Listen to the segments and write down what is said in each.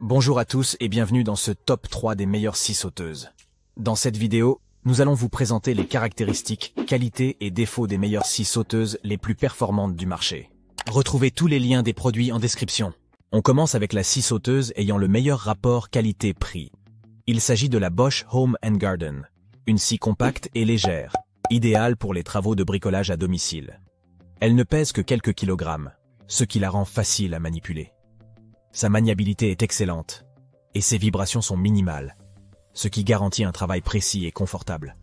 Bonjour à tous et bienvenue dans ce top 3 des meilleures scies sauteuses. Dans cette vidéo, nous allons vous présenter les caractéristiques, qualités et défauts des meilleures scies sauteuses les plus performantes du marché. Retrouvez tous les liens des produits en description. On commence avec la scie sauteuse ayant le meilleur rapport qualité-prix. Il s'agit de la Bosch Home & Garden, une scie compacte et légère, idéale pour les travaux de bricolage à domicile. Elle ne pèse que quelques kilogrammes, ce qui la rend facile à manipuler. Sa maniabilité est excellente, et ses vibrations sont minimales, ce qui garantit un travail précis et confortable.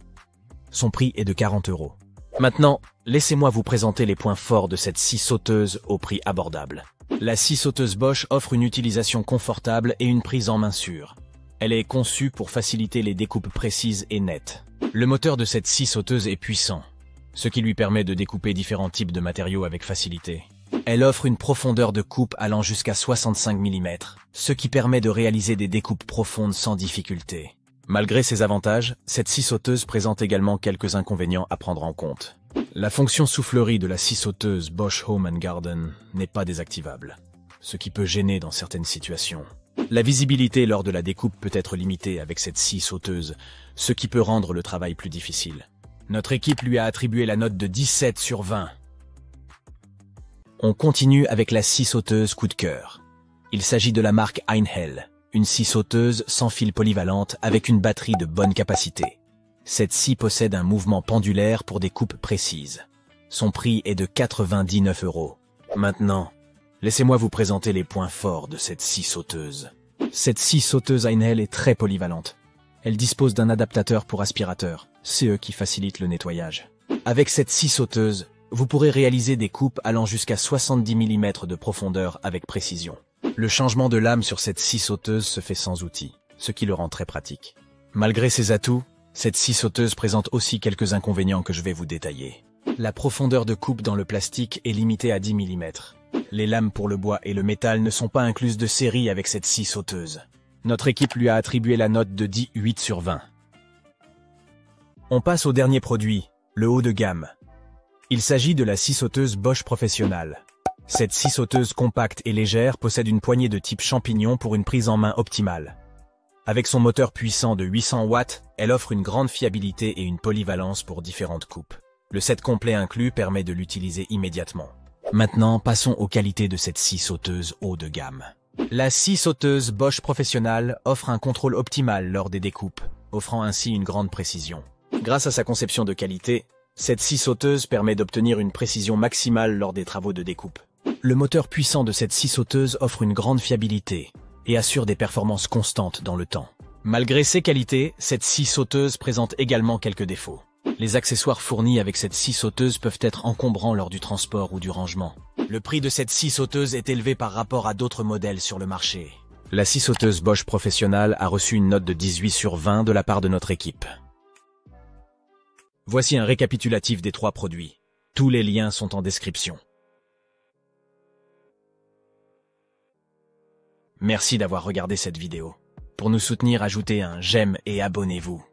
Son prix est de 40 €. Maintenant, laissez-moi vous présenter les points forts de cette scie sauteuse au prix abordable. La scie sauteuse Bosch offre une utilisation confortable et une prise en main sûre. Elle est conçue pour faciliter les découpes précises et nettes. Le moteur de cette scie sauteuse est puissant, ce qui lui permet de découper différents types de matériaux avec facilité. Elle offre une profondeur de coupe allant jusqu'à 65 mm, ce qui permet de réaliser des découpes profondes sans difficulté. Malgré ses avantages, cette scie sauteuse présente également quelques inconvénients à prendre en compte. La fonction soufflerie de la scie sauteuse Bosch Home & Garden n'est pas désactivable, ce qui peut gêner dans certaines situations. La visibilité lors de la découpe peut être limitée avec cette scie sauteuse, ce qui peut rendre le travail plus difficile. Notre équipe lui a attribué la note de 17 sur 20. On continue avec la scie sauteuse coup de cœur. Il s'agit de la marque Einhell, une scie sauteuse sans fil polyvalente avec une batterie de bonne capacité. Cette scie possède un mouvement pendulaire pour des coupes précises. Son prix est de 99 €. Maintenant, laissez-moi vous présenter les points forts de cette scie sauteuse. Cette scie sauteuse Einhell est très polyvalente. Elle dispose d'un adaptateur pour aspirateur, CE qui facilite le nettoyage. Avec cette scie sauteuse, vous pourrez réaliser des coupes allant jusqu'à 70 mm de profondeur avec précision. Le changement de lame sur cette scie sauteuse se fait sans outil, ce qui le rend très pratique. Malgré ses atouts, cette scie sauteuse présente aussi quelques inconvénients que je vais vous détailler. La profondeur de coupe dans le plastique est limitée à 10 mm. Les lames pour le bois et le métal ne sont pas incluses de série avec cette scie sauteuse. Notre équipe lui a attribué la note de 18 sur 20. On passe au dernier produit, le haut de gamme. Il s'agit de la scie sauteuse Bosch Professional. Cette scie sauteuse compacte et légère possède une poignée de type champignon pour une prise en main optimale. Avec son moteur puissant de 800 watts, elle offre une grande fiabilité et une polyvalence pour différentes coupes. Le set complet inclus permet de l'utiliser immédiatement. Maintenant, passons aux qualités de cette scie sauteuse haut de gamme. La scie sauteuse Bosch Professional offre un contrôle optimal lors des découpes, offrant ainsi une grande précision. Grâce à sa conception de qualité, cette scie sauteuse permet d'obtenir une précision maximale lors des travaux de découpe. Le moteur puissant de cette scie sauteuse offre une grande fiabilité et assure des performances constantes dans le temps. Malgré ses qualités, cette scie sauteuse présente également quelques défauts. Les accessoires fournis avec cette scie sauteuse peuvent être encombrants lors du transport ou du rangement. Le prix de cette scie sauteuse est élevé par rapport à d'autres modèles sur le marché. La scie sauteuse Bosch Professional a reçu une note de 18 sur 20 de la part de notre équipe. Voici un récapitulatif des 3 produits. Tous les liens sont en description. Merci d'avoir regardé cette vidéo. Pour nous soutenir, ajoutez un j'aime et abonnez-vous.